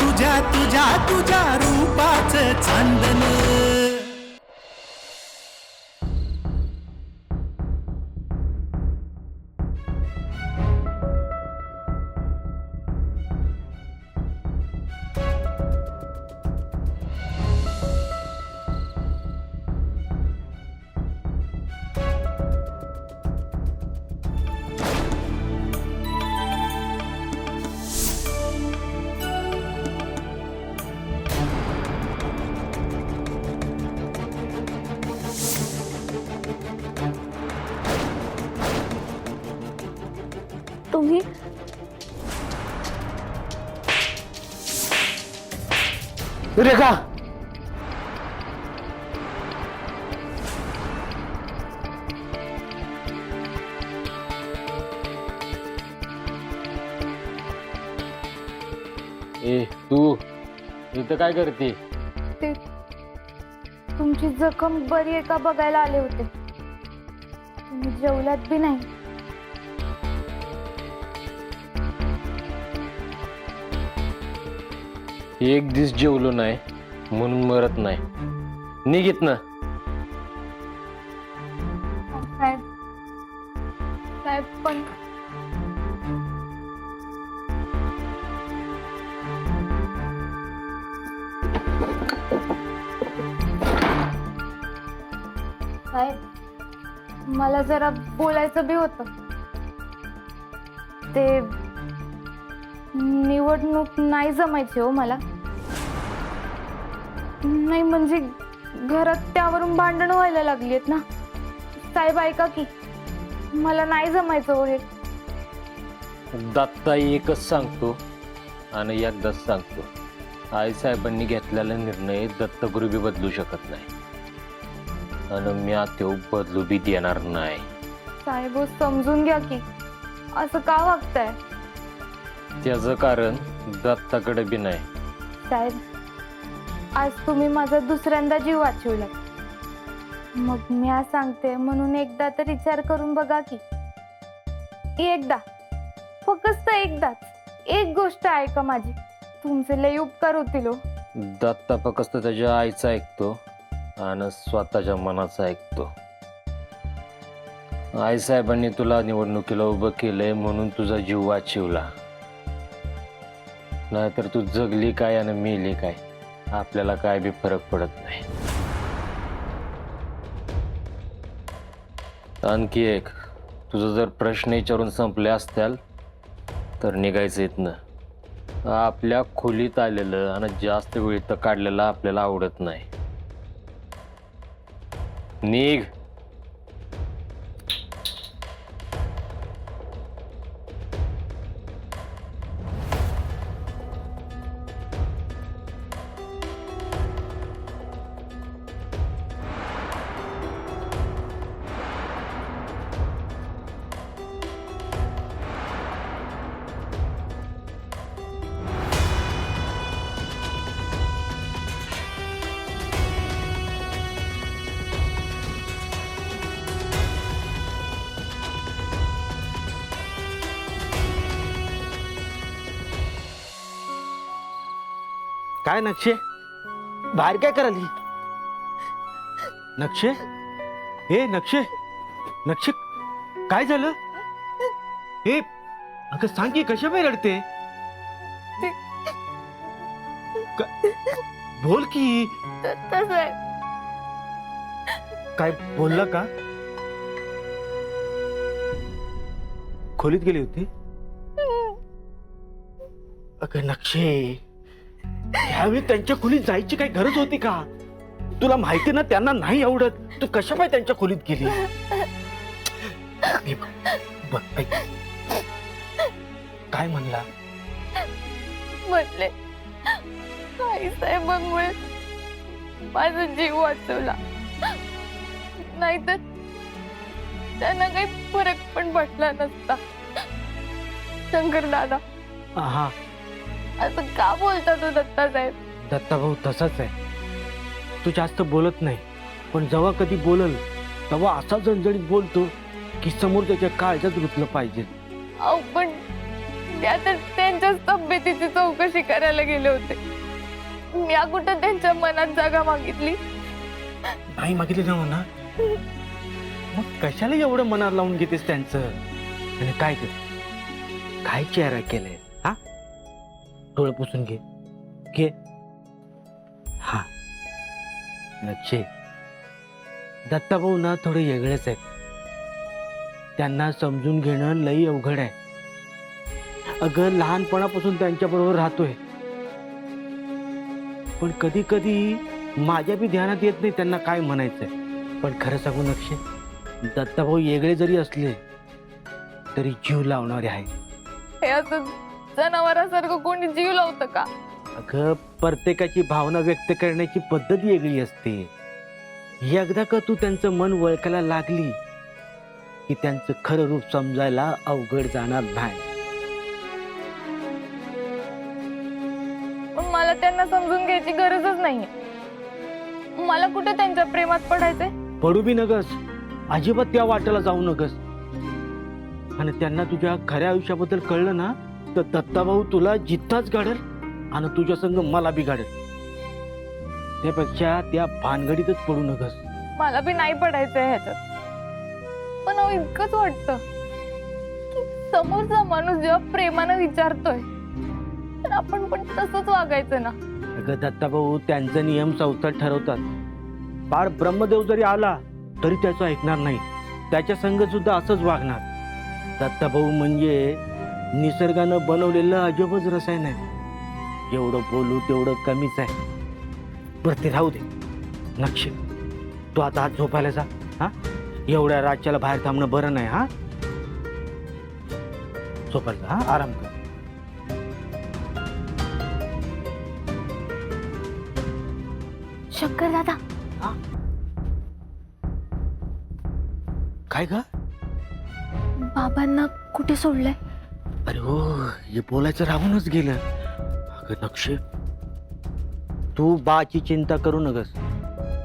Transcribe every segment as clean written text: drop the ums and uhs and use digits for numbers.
तुझ्या तुझ्या तुझ्या रूपाचं चांदन. तुम्ही रेखा, ए तू इथं काय करते? ते तुमची जखम बरी आहे का बघायला आले होते. तुम्ही जेवलात बी नाही. एक दिवस जेवलो नाही म्हणून मरत नाही. निघित ना. साहेब साहेब पण साहेब मला जरा बोलायचं बी होतं. ते निवडणूक नाही जमायची हो मला. नाही म्हणजे घरात त्यावरून भांडण व्हायला लागली आहेत ना. साहेब ऐका की, मला नाही जमायचं हो हे. दत्ता एकच सांगतो आणि एकदाच सांगतो, आई साहेबांनी घेतलेला निर्णय दत्तगुरु बी बदलू शकत नाही आणि मी तो बदलू बी देणार नाही. साहेब समजून घ्या की, असं का वागताय? त्याचं कारण दत्ताकडे बी नाही. साहेब आज तुम्ही माझा दुसऱ्यांदा जीव वाचवला. मग मी आज सांगते म्हणून एकदा तर विचार करून बघा की. एकदा, फक्त एकदाच एक गोष्ट ऐका माझी. तुमचे लय उपकार होतील हो. दत्ता फक्त त्याच्या आईचं ऐकतो आणि स्वतःच्या मनाचं ऐकतो. आई साहेबांनी तुला निवडणुकीला उभं केलंय म्हणून तुझा जीव वाचवला. नाहीतर तू जगली काय आणि मेली काय आपल्याला काय बी फरक पडत नाही. आणखी एक, तुझं जर प्रश्न विचारून संपले असतील तर निघायचं इथनं. आपल्या खोलीत आलेलं आणि जास्त वेळ तर काढलेलं आपल्याला आवडत नाही. निघ. काय नक्षे बाहेर काय कराली? नक्षे, हे नक्षे, नक्षे काय झालं? हे अगं सांग की, कशा बाहेर रडते? बोल की. काय बोलला का? खोलीत गेली होती? अगं नक्षे, ह्यावेळी त्यांच्या खोलीत जायची काही गरज होती का? तुला माहिती ना त्यांना नाही आवडत. तू कशा पाय त्यांच्या खोलीत गेली? बघ ऐक, काय म्हणला? म्हटले आई साहेबांमुळे माझा जीव वाचवला, नाहीतर त्यांना काही फरक पण पडला नसता. शंकर दादा, हा, असं का बोलता तो दत्ता साहेब? दत्ता भाऊ तसाच आहे. तू जास्त बोलत नाही, पण जेव्हा कधी बोलल तेव्हा असा जणजणीत बोलतो की समोर त्याच्या काळजात रुतलं पाहिजे. अहो पण त्या तर त्यांच्याच तब्येतीची चौकशी करायला गेले होते. मी कुठं त्यांच्या मनात जागा मागितली. नाही मागितली ना म्हणा, मग कशाला एवढं मनात लावून घेतेस त्यांचं? आणि काय कर, काय चेहरा केलाय हा? डोळे पुसून घे घे. हा नक्षे, दत्ताभाऊ ना थोडे वेगळेच आहेत. त्यांना समजून घेणं लई अवघड आहे. अगं लहानपणापासून त्यांच्या बरोबर राहतोय, पण कधी कधी माझ्या बी ध्यानात येत नाही त्यांना काय म्हणायचंय. पण खरं सांगू नक्षे, दत्ताभाऊ वेगळे जरी असले तरी जीव लावणारे आहे. हे असं जनावरासारखं कोणी जीव लावतं का? अगं प्रत्येकाची भावना व्यक्त करण्याची पद्धत वेगळी असते. एकदा का तू त्यांचं मन वळखायला लागली की त्यांचं खरं रूप समजायला अवघड जाणार नाही. पण मला त्यांना समजून घ्यायची गरजच नाहीये. मला कुठे त्यांच्या प्रेमात पडायचंय? पडू बी नगस, अजिबात त्या वाटेला जाऊ नगस. आणि त्यांना तुझ्या खऱ्या आयुष्याबद्दल कळलं ना तर दत्ताभाऊ तुला जिद्दाच गाडेल आणि तुझ्या संग मला बी गाडेल. त्यापेक्षा त्या भानगडीतच पडू नगस. मला बी नाही पडायचंय ह्याच्यात. पण अहो इतकंच वाटतं की समोरचा माणूस जेव्हा प्रेमानं विचारतोय तर आपण पण तसंच वागायचं ना. अगं दत्ताभाऊ त्यांचे नियम संस्था ठरवतात. पार ब्रह्मदेव जरी आला तरी त्याचं ऐकणार नाही. त्याच्या संग सुद्धा असंच वागणार. दत्ताभाऊ म्हणजे निसर्गानं बनवलेलं अजबच रसायन आहे. जेवढं बोलू तेवढं कमीच आहे. बरं ते राहू दे. नक्षे, तू आता आज झोपायला जा. हा, एवढ्या रातच्याला बाहेर थांबणं बरं नाही. हा, झोपायला जा. हा, आराम कर. शंकर दादा, काय ग? बाबांना कुठे सोडलंय? अरे हो, हे बोलायचं राहूनच गेलं. अगं नक्षे, तू बाची चिंता करू नकस.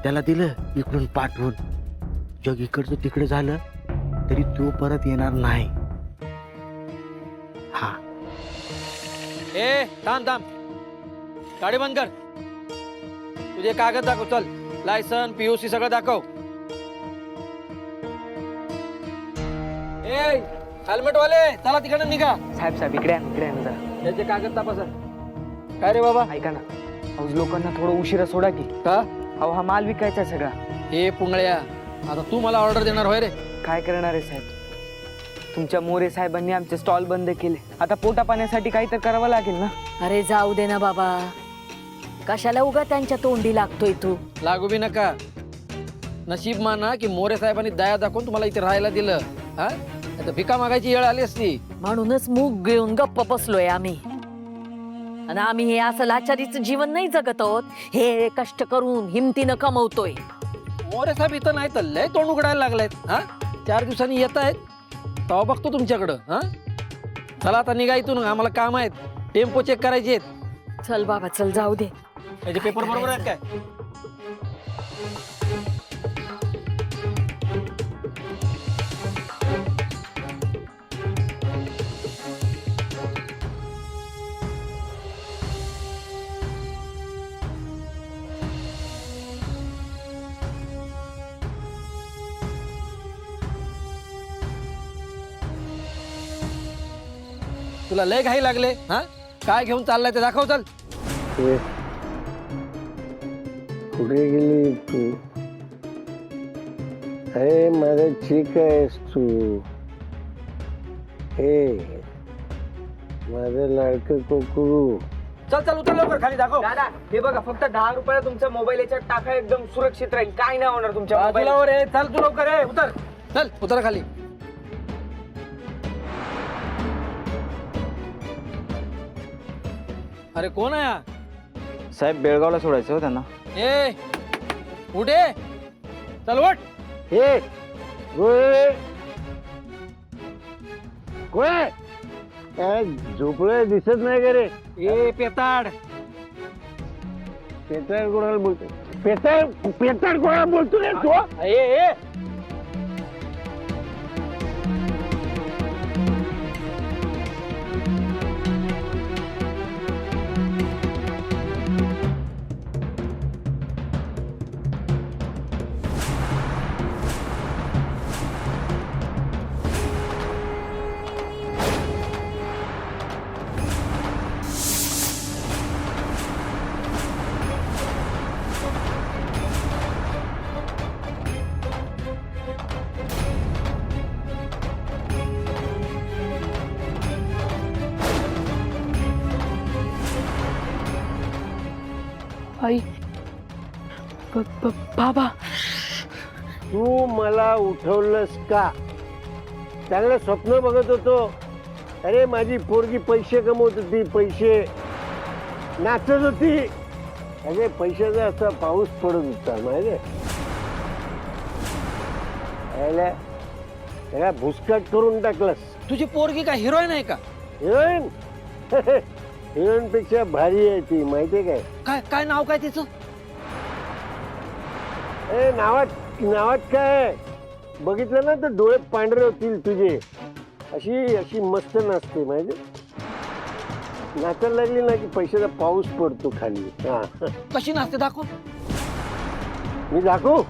त्याला दिलं इकडून पाठवून. जग इकडचं तिकडे झालं तरी तू परत येणार नाही. हा, ए थांब थांब, गाडी बंद कर. तुझे कागद दाखव. चल, लायसन पीयूसी सगळं दाखव. ए हेल्मेट वाले, चला तिकडे निघा. साहेब साहेब इकडे आहे ना जरा. त्याचे कागद तपासा. काय रे बाबा? ऐका ना, अहो लोकांना थोडं उशिरा सोडा की. का? अहो हा माल विकायचा आहे सगळा. ए पुंगळ्या, आता तू मला ऑर्डर देणार होय रे? काय करणार आहे साहेब, तुमच्या मोरे साहेबांनी आमचे स्टॉल बंद केले. आता पोटा पाण्यासाठी काही तर करावं लागेल ना. अरे जाऊ दे ना बाबा, कशाला उगा त्यांच्या तोंडी लागतोय तू. लागू बी नका. नशीब माना की मोरे साहेबांनी दया दाखवून तुम्हाला इथे राहायला दिलं. हा, आता भिका मागायची वेळ आली असती. म्हणूनच मूग घेऊन गप्प बसलोय आम्ही. आणि आम्ही हे असं लाचारीचं जीवन नाही जगत आहोत. हे कष्ट करून हिमतीनं कमवतोय. मोरे साहेब इथं नाही तर लय तोंड उघडायला लागलायत. हा, 4 दिवसांनी येत आहेत तेव्हा बघतो तुमच्याकडं. हा, चला आता निघा इथून, आम्हाला काम आहेत. टेम्पो चेक करायचे आहेत. चल बाबा चल, जाऊ दे. त्याचे पेपर बरोबर आहेत काय? तुला लय घाई लागले. हा, काय घेऊन चाललाय ते दाखव. चल. कुठे गेली तू? अरे माझा ठीक आहेस तू? हे माझं लाडकं कोकरू. चल चल, उतर लवकर, खाली दाखव. दादा हे बघा, फक्त 10 रुपयाला तुमचा मोबाईल याच्यात टाका, एकदम सुरक्षित राहील. काय नाही होणार तुमच्या मोबाईल. बाजूला रे, चल तू लवकर. रे उतर. चल उतर खाली. अरे कोण आहे हा? साहेब बेळगावला सोडायचं हो त्यांना. ए उठे, चल उठ. हे गोळे गोळे, काय झोपलोय दिसत नाही का रे? ए पेताड, पेटाळ कोणाला बोलतो? पेटाळ पेटाळ कोणाला बोलतो रे तू? ए आई बाबा तू मला उठवलंस का? चांगलं स्वप्न बघत होतो. अरे माझी पोरगी पैसे कमवत होती, पैसे नाचत होती. अरे पैशाचा असा पाऊस पडत होता माहिती त्याला भुसकाट करून टाकलास. तुझी पोरगी का हिरोईन आहे का? हिरोईन हिरोईन पेक्षा भारी आहे ती माहितीये काय? काय काय नाव काय तिचं? ए नावात काय बघितलं ना तर डोळे पांढरे होतील तुझे. अशी अशी मस्त नाचते माहिती. नाचायला लागली ना की पैशाचा पाऊस पडतो खाली. हा कशी नाचते दाखव. मी दाखवू?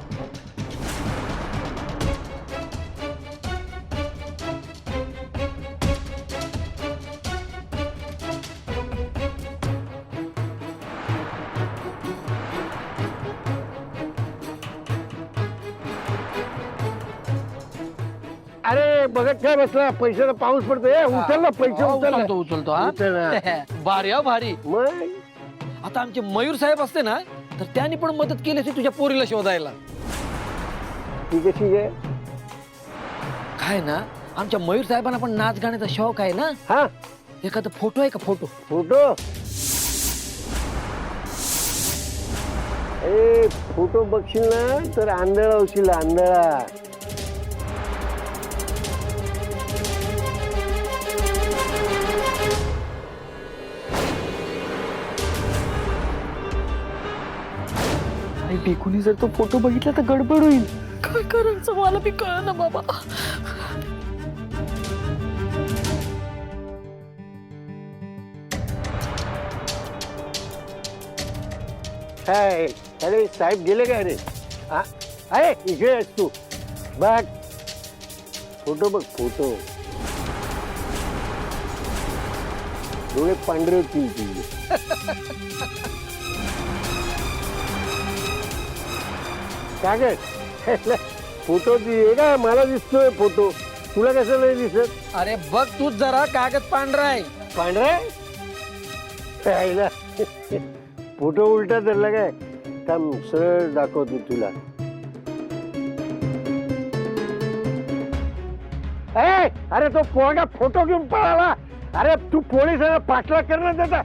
अरे बघत काय बसला, पैशाचा पाऊस पडतोय. उचल ना पैसे, उचलतो उचलतो हा. उचल ना. भारी हा भारी. मग आता आमचे मयूर साहेब असते ना तर त्यांनी पण मदत केली असती तुझ्या पोरीला शोधायला. ती कशी आहे? काय ना आमच्या मयूर साहेबांना पण नाच गाण्याचा शौक आहे ना. हा एखादा फोटो आहे का? फोटो फोटो ए फोटो बघशील ना तर आंधळा होशील, आंधळा. भिकूनी जर तो फोटो बघितला तर गडबड होईल. काय करायचं मला बी कळ ना बाबा. काय अरे साहेब गेले काय रे? हा अरे इकडे आहेस तू. बघ फोटो बघ, फोटो. डोळे पांढरे होतील तुझे. काय फोटो दिले का? मला दिसतोय फोटो, तुला कसं नाही दिसत? अरे बघ तूच जरा, कागद पांढरा आहे. पांढरा राहिला. फोटो उलटा धरला काय? थांब सरळ दाखवतो तुला. अरे तो पोरगा फोटो घेऊन पळाला. अरे तू पोलिसांना पाठलाग करणार त्याचा.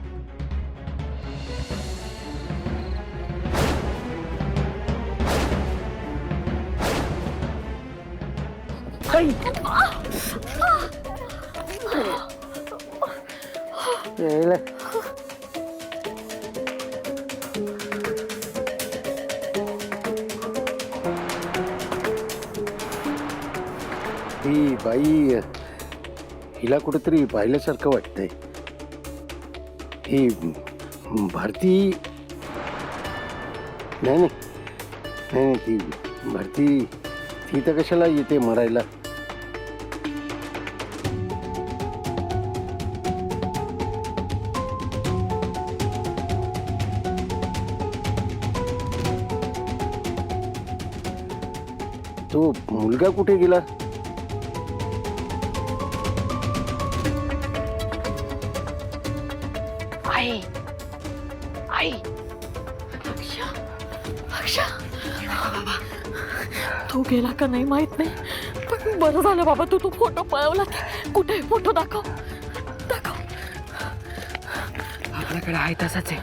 ही बाई हिला कुठेतरी पाहिल्यासारखं वाटतंय. ही भारती नाही ती भारती, ती तर कशाला येते मरायला. तो मुलगा कुठे गेला? आई आई अक्षा अक्षा बाबा तो गेला का नाही माहित नाही, पण बरं झालं बाबा तू फोटो पळवला. कुठे फोटो दाखव दाखव. आपल्याकडे आहे तसाच आहे.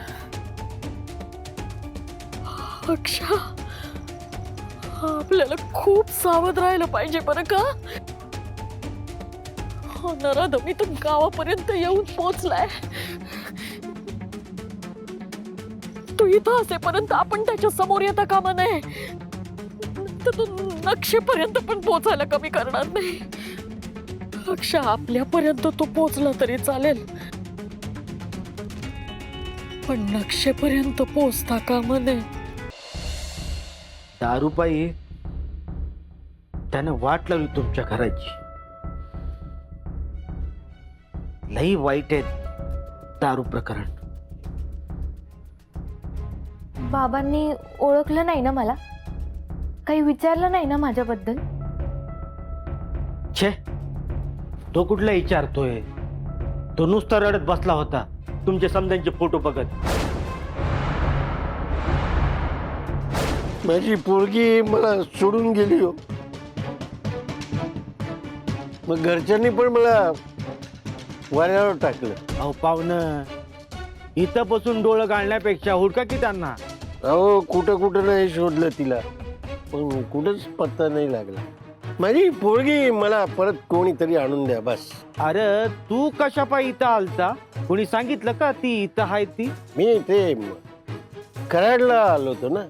अक्षा आपल्याला खूप सावध राहायला पाहिजे बरं का. नराधमी तर गावापर्यंत येऊन पोहोचलाय. तो इथं असेपर्यंत आपण त्याच्या समोर येता कामा नये. तर तो नक्षेपर्यंत पण पोहोचायला कमी करणार नाही. अक्षा आपल्यापर्यंत तो पोहोचला तरी चालेल, पण नक्षेपर्यंत पोहोचता कामा नये. दारूपायी त्यानं वाट लावली तुमच्या घराची. लई वाईट आहे दारू प्रकरण. बाबांनी ओळखलं नाही ना मला? काही विचारलं नाही ना माझ्याबद्दल? छे, तो कुठला विचारतोय? तो नुसता रडत बसला होता तुमच्या समजांचे फोटो बघत. माझी पोरगी मला सोडून गेली हो. मग घरच्यांनी पण मला वाऱ्यावर टाकलं. अहो पाहुणं, इथं बसून डोळं गाळण्यापेक्षा हुडका की त्यांना. अहो कुठं कुठं नाही शोधलं तिला, पण कुठंच पत्ता नाही लागला. माझी पोरगी मला परत कोणीतरी आणून द्या बस. अरे तू कशा पायी इथं आलता? कोणी सांगितलं का ती इथं आहे ती? मी ते कराडला आलो होतो ना.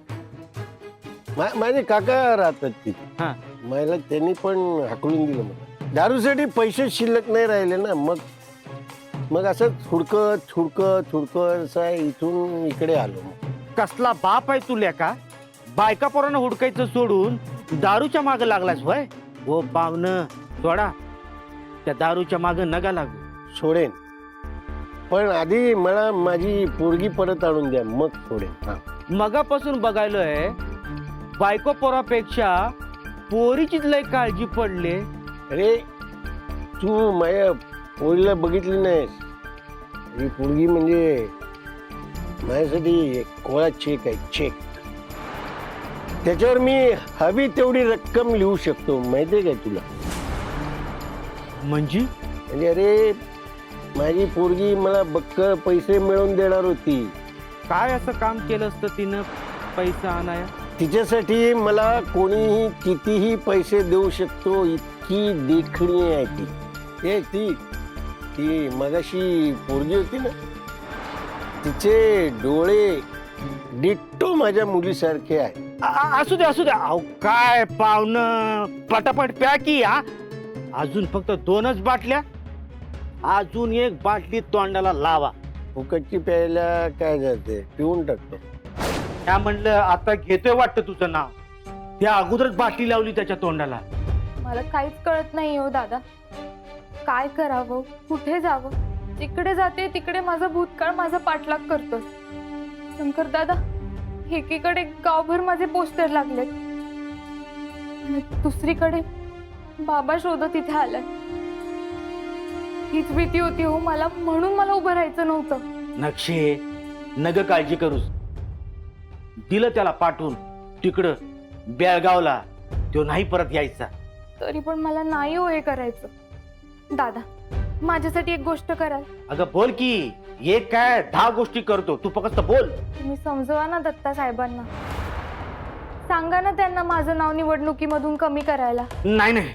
माझे काका राहतात तिथे. हा. मला त्यांनी पण हाकलून दिलं. मला दारूसाठी पैसे शिल्लक नाही राहिले ना. मग असंच हुडकत असं इथून इकडे आलो. कसला बाप आहे तुल्या का? बायका पोरांना हुडकायचं सोडून दारूच्या मागं लागलास वय? ओ पाहुणं, सोडा त्या दारूच्या मागं नका लागू. सोडेन, पण आधी मला माझी पोरगी परत आणून द्या, मग सोडेन. हा. मगापासून बघायलोय बायको पोरापेक्षा पोरीचीच लय काळजी पडले. अरे तू माझ्या पोरीला बघितली नाहीस. ही पोरगी म्हणजे माझ्यासाठी एक कोळा चेक आहे, चेक. त्याच्यावर मी हवी तेवढी रक्कम लिहू शकतो, माहितीये काय तुला? म्हणजे अरे माझी पोरगी मला बक्कळ पैसे मिळवून देणार होती. काय असं काम केलं असतं तिनं पैसा आणाया? तिच्यासाठी मला कोणीही कितीही पैसे देऊ शकतो, इतकी देखणी आहे ती. ती मगाशी पोरगी होती ना, तिचे डोळे डिट्टो माझ्या मुलीसारखे आहे. असू दे अहो काय पाहुणं, पटापट प्या की. हा, अजून फक्त 2च बाटल्या, अजून 1 बाटली तोंडाला लावा. फुकटची प्यायला काय जाते, पिऊन टाकतो. त्या म्हणलं आता घेतोय वाटतं तुझं नाव, त्या अगोदरच बाटली लावली त्याच्या तोंडाला. मला काहीच कळत नाही हो दादा. काय करावं, कुठे जावं? जिकडे जाते तिकडे माझा भूतकाळ माझा पाठलाग करतो. शंकर दादा, एकीकडे गावभर माझे पोस्टर लागलेत आणि दुसरीकडे बाबा शोधत इथे आलाय. हीच भीती होती हो मला, म्हणून मला उभं राहायचं नव्हतं. नक्षे नग काळजी करूस, दिलं त्याला पाठवून तिकडं बेळगावला. तो नाही परत यायचा. तरी पण मला नाही हो हे करायचं. दादा, माझ्यासाठी एक गोष्ट कराल? अगं बोल की. एक काय 10 गोष्टी करतो, तू फक्त बोल. तुम्ही समजवा ना दत्ता साहेबांना. सांगा ना त्यांना माझं नाव निवडणुकीमधून कमी करायला. नाही,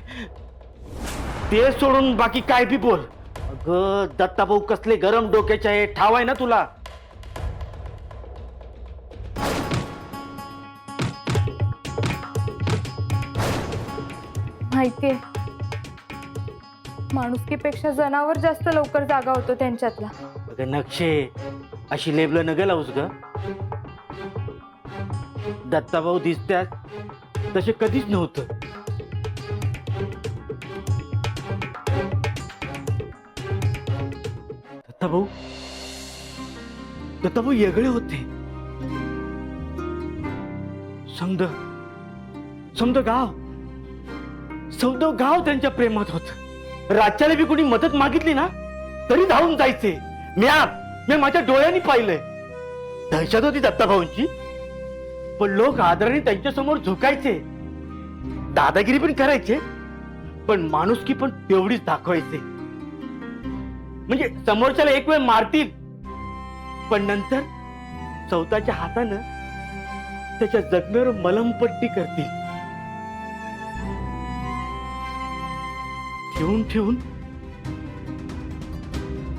ते सोडून बाकी काय बी बोल. अगं दत्ताभाऊ कसले गरम डोक्याचे आहे, ठाव आहे ना तुला? माहितीये, माणुसकीपेक्षा जनावर जास्त लवकर जागा होतो त्यांच्यातला. अगं नक्षे, अशी लेबलं नग लावूस ग. दत्ताभाऊ दिसतात तसे कधीच नव्हतं. दत्ताभाऊ वेगळे होते. समद गाव त्यांच्या प्रेमात होत. राज्याला बी कोणी मदत मागितली ना तरी धावून जायचे. मी माझ्या डोळ्यांनी पाहिलंय. दहशत होती दत्ताभाऊंची, पण लोक आदराने त्यांच्या समोर झुकायचे. दादागिरी पण करायचे, पण माणुसकी पण तेवढीच दाखवायचे. म्हणजे समोरच्याला एक वेळ मारतील, पण नंतर स्वतःच्या हातानं त्याच्या जखमेवर मलमपट्टी करतील. ठेवून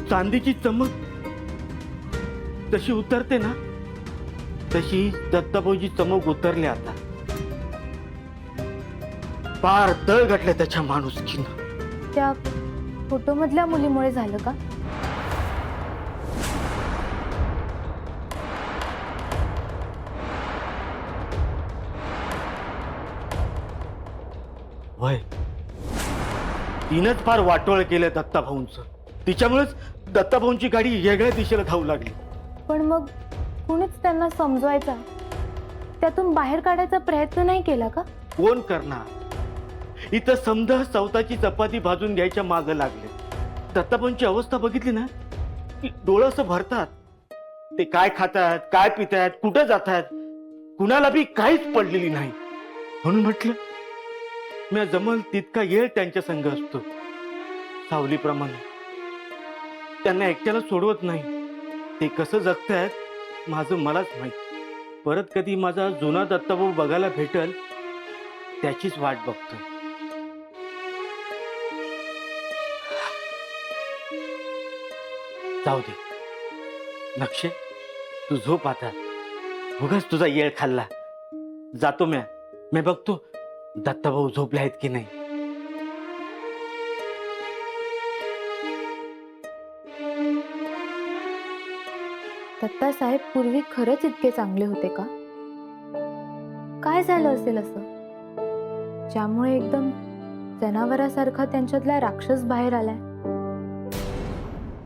चांदीची चमक तशी उतरते ना, तशी दत्ताभाऊची चमक उतरली. आता पार तळ गाठलं त्याच्या माणुसकीनं. त्या फोटो मधल्या मुलीमुळे झालं का? वय तिनंच फार वाटोळ केलं दत्ताभाऊंचं. तिच्यामुळेच दत्ताभाऊंची गाडी वेगळ्या दिशेला धावू लागली. पण मग कुणीच त्यांना समजवायचा, त्यातून बाहेर काढायचा प्रयत्न नाही केला का? कोण करणार? इथं समद स्वतःची चपाती भाजून घ्यायच्या मागं लागले. दत्ताभाऊंची अवस्था बघितली ना की डोळं असं भरतात. ते काय खातात, काय पितात, कुठं जातात कुणाला बी काहीच पडलेली नाही. म्हणून म्हटलं मी जमल तितका येळ त्यांच्या संग असतो, सावलीप्रमाणे. त्यांना एकट्याला सोडवत नाही. ते कसं जगतायत माझं मलाच माहित. परत कधी माझा जुना दत्ताभाऊ बघायला भेटल त्याचीच वाट बघतोय. जाऊ दे नक्षे, तू झोप आता. उगाच तुझा येळ खाल्ला. जातो मी बघतो दत्ताभाऊ झोपले आहेत की नाही. दत्ता साहेब पूर्वी खरंच इतके चांगले होते का? काय झालं असेल असं ज्यामुळे एकदम जनावरासारखा त्यांच्यातला राक्षस बाहेर आलाय?